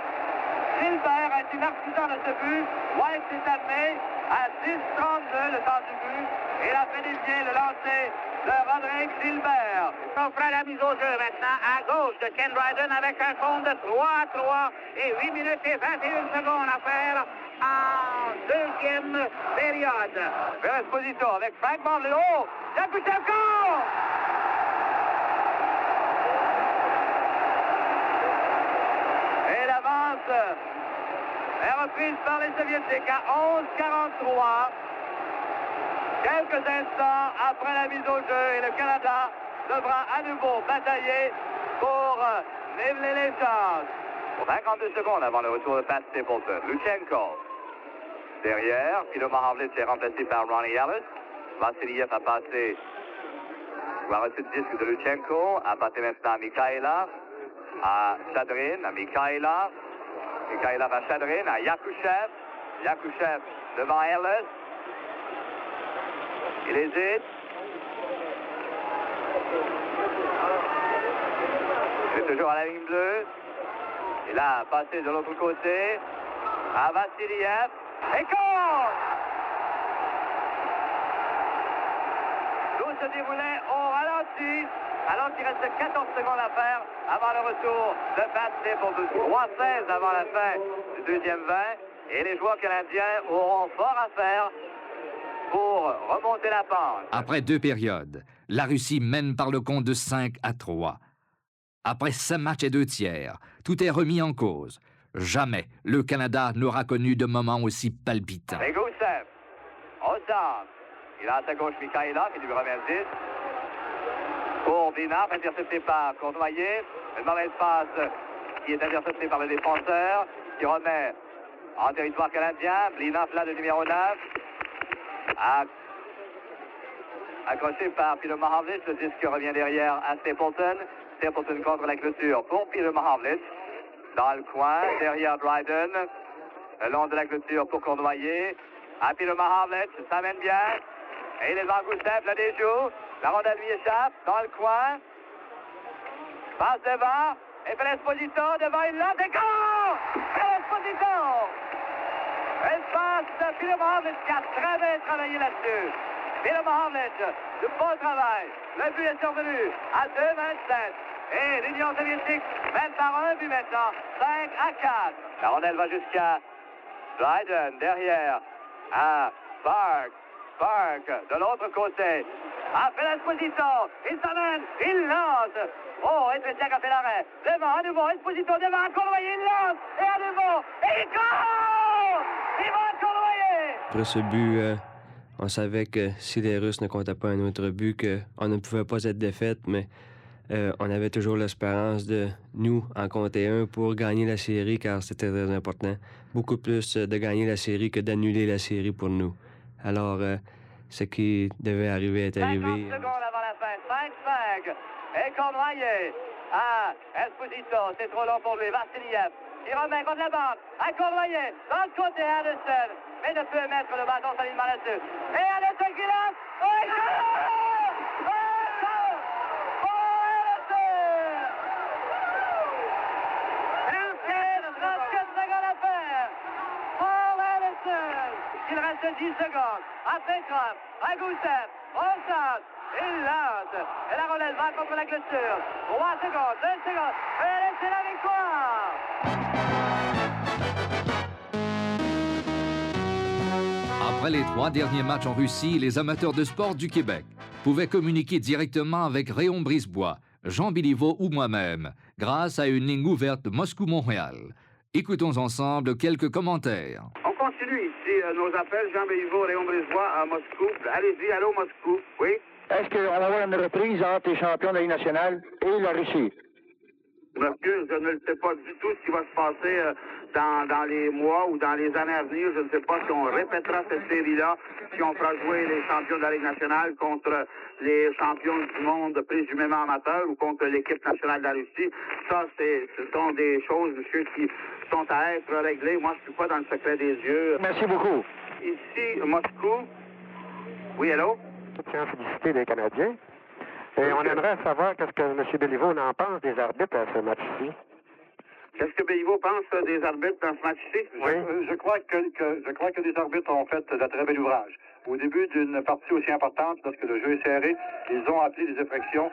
Gilbert a été l'artisan de ce but. White s'est amené à 10-32 le temps du but. Et la Fédérien le lancer de Roderick Gilbert.
On fera la mise au jeu maintenant à gauche de Ken Dryden avec un compte de 3-3 et 8 minutes et 21 secondes à faire en deuxième période.
Vers Esposito avec Frank Marley. Oh! Yakouchev goal! Et l'avance est reprise par les Soviétiques à 11-43. Quelques instants après la mise au jeu et le Canada devra à nouveau batailler pour niveler les chances. 52 secondes avant le retour de Pat Stapleton. Luchenko derrière. Pilo Mahavlich est remplacé par Ronnie Ellis. Vassiliev a passé ou a reçu le disque de Luchenko. A passé maintenant à Mikhailov, à Chadrin, à Mikhailov. Mikhailov à Chadrin, à Yakouchev. Yakouchev devant Ellis. Il hésite. Il est toujours à la ligne bleue. Il a passé de l'autre côté à Vassiliev. Et compte! Tout se déroulait au ralenti, alors qu'il reste 14 secondes à faire avant le retour de Pat Stapleton. 3-16 avant la fin du deuxième 20. Et les joueurs canadiens auront fort à faire pour remonter la pente.
Après 2 périodes, la Russie mène par le compte de 5-3. Après 5 matchs et 2 tiers, tout est remis en cause. Jamais le Canada n'aura connu de moment aussi palpitant.
Et Gusev, au centre. Il a à sa gauche Mikhailov, il lui remet le 10. Pour Blinard, intercepté par Cournoyer. Une mauvaise passe qui est interceptée par le défenseur, qui remet en territoire canadien. Blinard, là, le numéro 9. Accroché par Pilo Mahavlich, le disque revient derrière à Stapleton. Stapleton contre la clôture pour Pilo Mahavlich. Dans le coin, derrière Dryden. Le long de la clôture pour Cournoyer. À Pilo Mahavlich, ça mène bien. Et il est devant Gusev, le déjoue. La rondelle lui échappe dans le coin. Passe devant. Et fait l'Esposito devant une lance. Et goal! L'Esposito! Espace de Pilo Mahavlich qui a très bien travaillé là-dessus. Pilo Mahavlich, du bon travail. Le but est survenu à 2-27. Et l'Union soviétique mène par un but maintenant, 5-4. La rondelle va jusqu'à Dryden, derrière, à Park. Park, de l'autre côté. Après l'Esposito, il s'amène, il lance. Oh, Etresiak a fait l'arrêt. Devant, à nouveau, Esposito devant, Cournoyer, il lance. Et à nouveau, et il goal! Il va Cournoyer!
Après ce but, on savait que si les Russes ne comptaient pas un autre but, qu'on ne pouvait pas être défaite, mais on avait toujours l'espérance de nous en compter un pour gagner la série, car c'était très important. Beaucoup plus de gagner la série que d'annuler la série pour nous. Alors, ce qui devait arriver est arrivé.
50 secondes avant la fin, 5-5. Et Cournoyer à Esposito, c'est trop long pour lui. Vassiliev, qui remet contre la banque à Cournoyer, dans le côté Anderson, mais ne peut mettre le bâton solidement là-dessus. Et Anderson qui lance, oh, il il reste 10 secondes. À Petrov, à Gusev, au centre, il lance. Et la rondelle va contre la clôture. 3 secondes, 2 secondes. Et c'est la victoire!
Après les 3 derniers matchs en Russie, les amateurs de sport du Québec pouvaient communiquer directement avec Rayon Brisebois, Jean Béliveau ou moi-même, grâce à une ligne ouverte Moscou-Montréal. Écoutons ensemble quelques commentaires.
On continue ici nos appels. Jean Béliveau, Rayon Brisebois à Moscou. Allez-y, allô Moscou. Oui?
est-ce qu'on va avoir une reprise entre les champions de la Ligue nationale et la Russie?
Monsieur, je ne sais pas du tout ce qui va se passer dans les mois ou dans les années à venir. Je ne sais pas si on répétera cette série-là, si on fera jouer les champions de la Ligue nationale contre les champions du monde présumément amateurs ou contre l'équipe nationale de la Russie. Ça, ce sont des choses, monsieur, qui sont à être réglées. Moi, je ne suis pas dans le secret des yeux.
Merci beaucoup.
Ici, Moscou. Oui, allô?
Je tiens à féliciter les Canadiens. Et on aimerait savoir qu'est-ce que M. Béliveau en pense des arbitres à ce match-ci.
Qu'est-ce que Béliveau pense des arbitres dans ce match-ci?
Oui. Je crois que les arbitres ont fait de très bel ouvrage. Au début d'une partie aussi importante, lorsque le jeu est serré, ils ont appelé des infractions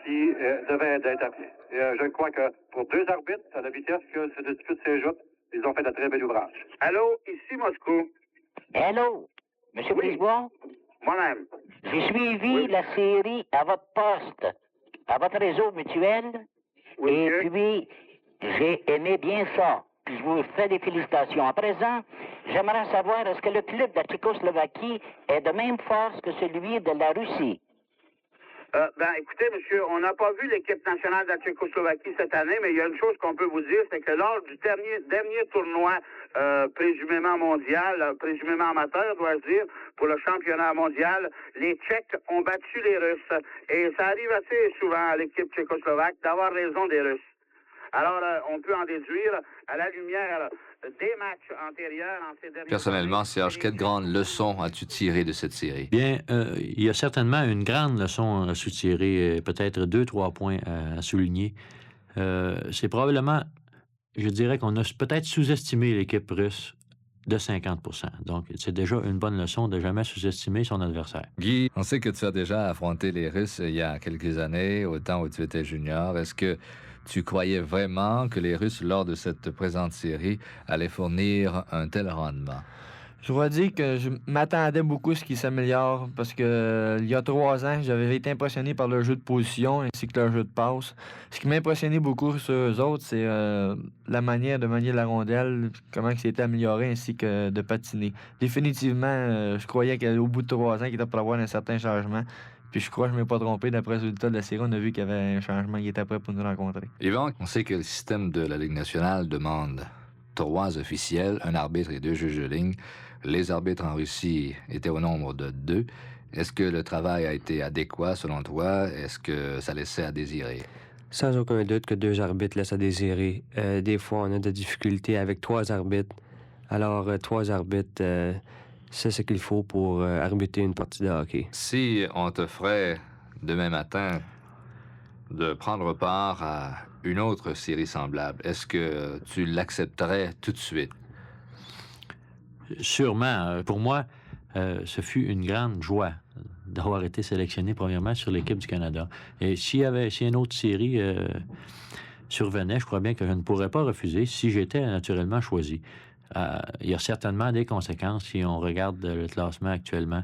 qui devaient être appelées. Et je crois que pour deux arbitres, à la vitesse que ce dispute s'ajoute, ils ont fait de très bel ouvrage.
Allô, ici Moscou.
Allô, M. Brisebois?
Moi-même.
J'ai suivi la série à votre poste, à votre réseau mutuel, et puis j'ai aimé bien ça. Puis je vous fais des félicitations. À présent, j'aimerais savoir, est-ce que le club de la Tchécoslovaquie est de même force que celui de la Russie?
Écoutez, monsieur, on n'a pas vu l'équipe nationale de la Tchécoslovaquie cette année, mais il y a une chose qu'on peut vous dire, c'est que lors du dernier tournoi présumément mondial, présumément amateur, dois-je dire, pour le championnat mondial, les Tchèques ont battu les Russes. Et ça arrive assez souvent à l'équipe tchécoslovaque d'avoir raison des Russes. Alors, on peut en déduire, à la lumière des matchs antérieurs en ces derniers...
Personnellement, Serge, quelle grande leçon as-tu tiré de cette série?
Bien, il y a certainement une grande leçon à soutirer, peut-être 2-3 points à souligner. C'est probablement, je dirais qu'on a peut-être sous-estimé l'équipe russe de 50 %. Donc, c'est déjà une bonne leçon de jamais sous-estimer son adversaire.
Guy, on sait que tu as déjà affronté les Russes il y a quelques années, au temps où tu étais junior. Est-ce que tu croyais vraiment que les Russes, lors de cette présente série, allaient fournir un tel rendement?
Je dois dire que je m'attendais beaucoup à ce qu'ils s'améliorent parce que il y a 3 ans, j'avais été impressionné par leur jeu de position ainsi que leur jeu de passe. Ce qui m'a impressionné beaucoup sur eux autres, c'est la manière de manier la rondelle, comment ils s'étaient améliorés ainsi que de patiner. Définitivement, je croyais qu'au bout de 3 ans, qu'il était pour avoir un certain changement. Puis je crois que je ne m'ai pas trompé. D'après le résultat de la série, on a vu qu'il y avait un changement qui était prêt pour nous rencontrer.
Yvan, on sait que le système de la Ligue nationale demande 3 officiels, un arbitre et 2 juges de ligne. Les arbitres en Russie étaient au nombre de 2. Est-ce que le travail a été adéquat selon toi? Est-ce que ça laissait à désirer?
Sans aucun doute que 2 arbitres laissent à désirer. Des fois, on a des difficultés avec 3 arbitres. Alors, 3 arbitres... c'est ce qu'il faut pour arbitrer une partie de hockey.
Si on t'offrait demain matin de prendre part à une autre série semblable, est-ce que tu l'accepterais tout de suite?
Sûrement. Pour moi, ce fut une grande joie d'avoir été sélectionné premièrement sur l'équipe du Canada. Et si une autre série survenait, je crois bien que je ne pourrais pas refuser si j'étais naturellement choisi. Il y a certainement des conséquences si on regarde le classement actuellement.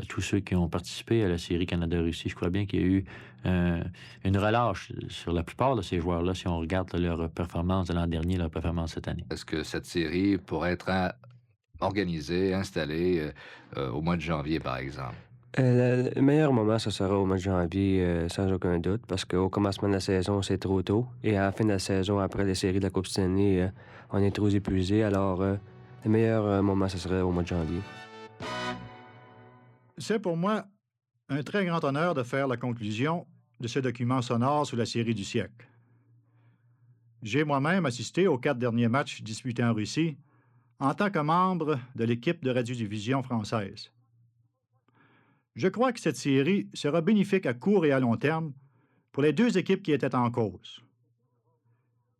Tous ceux qui ont participé à la série Canada-Russie, je crois bien qu'il y a eu une relâche sur la plupart de ces joueurs-là si on regarde leur performance de l'an dernier, leur performance cette année.
Est-ce que cette série pourrait être organisée, installée au mois de janvier, par exemple?
Le meilleur moment, ce sera au mois de janvier, sans aucun doute, parce qu'au commencement de la saison, c'est trop tôt. Et à la fin de la saison, après les séries de la Coupe Stanley, on est trop épuisé. Alors, le meilleur moment, ce serait au mois de janvier.
C'est pour moi un très grand honneur de faire la conclusion de ce document sonore sur la série du siècle. J'ai moi-même assisté aux 4 derniers matchs disputés en Russie en tant que membre de l'équipe de radiodiffusion française. Je crois que cette série sera bénéfique à court et à long terme pour les 2 équipes qui étaient en cause.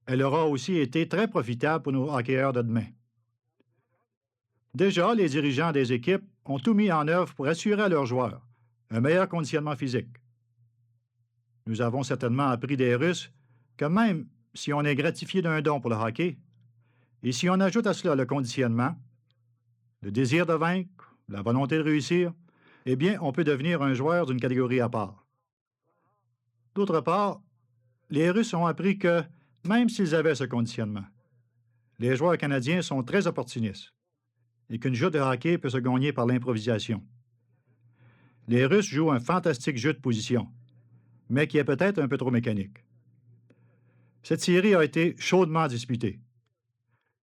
Elle aura aussi été très profitable pour nos hockeyeurs de demain. Déjà, les dirigeants des équipes ont tout mis en œuvre pour assurer à leurs joueurs un meilleur conditionnement physique. Nous avons certainement appris des Russes que même si on est gratifié d'un don pour le hockey, et si on ajoute à cela le conditionnement, le désir de vaincre, la volonté de réussir, eh bien, on peut devenir un joueur d'une catégorie à part. D'autre part, les Russes ont appris que, même s'ils avaient ce conditionnement, les joueurs canadiens sont très opportunistes et qu'une joute de hockey peut se gagner par l'improvisation. Les Russes jouent un fantastique jeu de position, mais qui est peut-être un peu trop mécanique. Cette série a été chaudement disputée.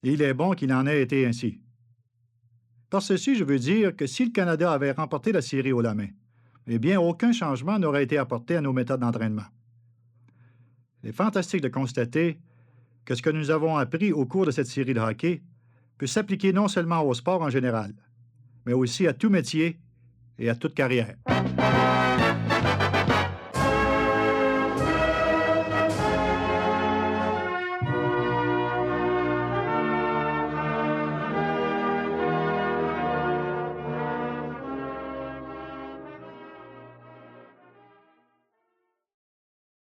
Et il est bon qu'il en ait été ainsi. Par ceci, je veux dire que si le Canada avait remporté la série haut la main, eh bien, aucun changement n'aurait été apporté à nos méthodes d'entraînement. Il est fantastique de constater que ce que nous avons appris au cours de cette série de hockey peut s'appliquer non seulement au sport en général, mais aussi à tout métier et à toute carrière.